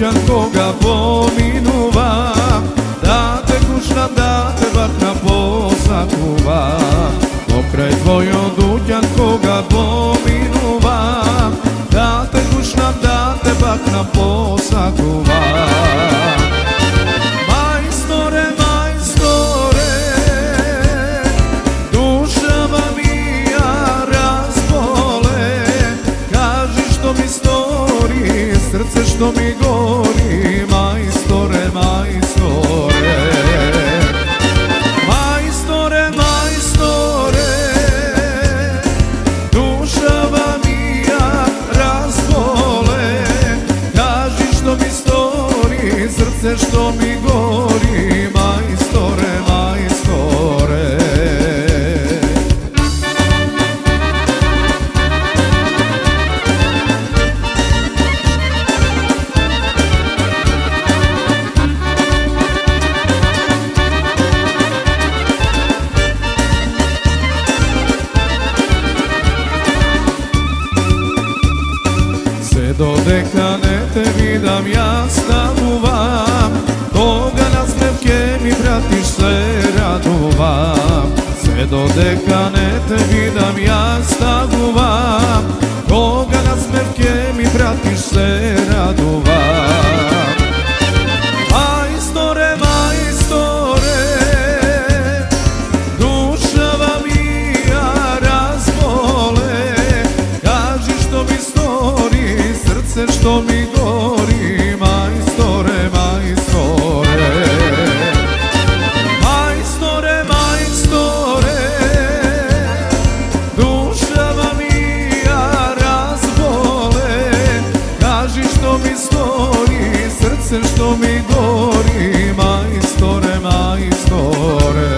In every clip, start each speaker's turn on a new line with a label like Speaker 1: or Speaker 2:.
Speaker 1: dućan koga pominuvam, da te kućnam, da te bakna posakuvam. Pokraj tvojom dućan koga pominuvam, da te kućnam, da te bakna posakuvam. Majstore, majstore, dušama mija razbole, kaži što mi stori, srce što mi gori. Majstore, majstore, majstore, majstore, dušama mija razbole, kaži što mi stori, srce što mi gori. Majstore, majstore. Dodeka ne te vidam, ja stavuvam, koga na smevke mi pratiš se raduvam. Sve dodeka ne te vidam, ja stavuvam, koga na smevke mi pratiš se raduvam. Majstore, majstore, dušava mija razbole, kaži što mi stori, srce što mi gori. Majstore, majstore, majstore, majstore, dušava mija razbole, kaži što mi stori, srce što mi gori. Majstore, majstore.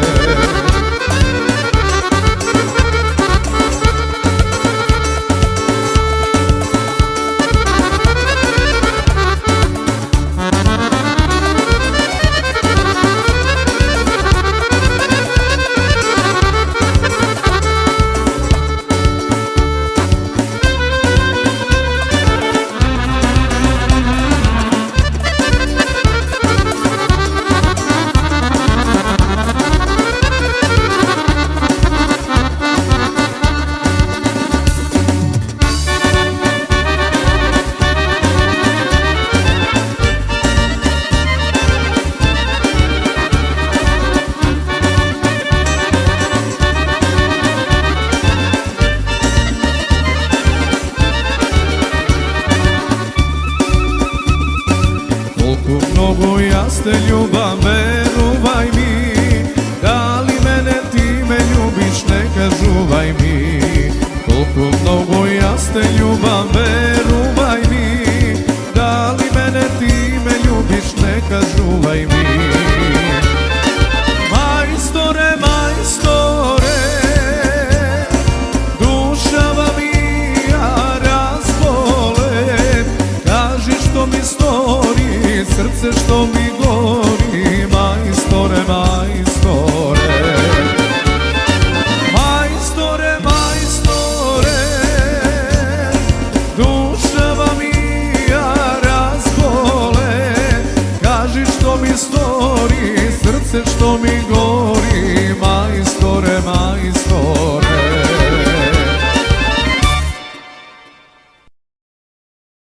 Speaker 1: Mnogo ja ste ljubam, veruvaj mi, da li mene ti me ljubiš, neka žuvaj mi. Koliko mnogo ja ste ljubam, veruvaj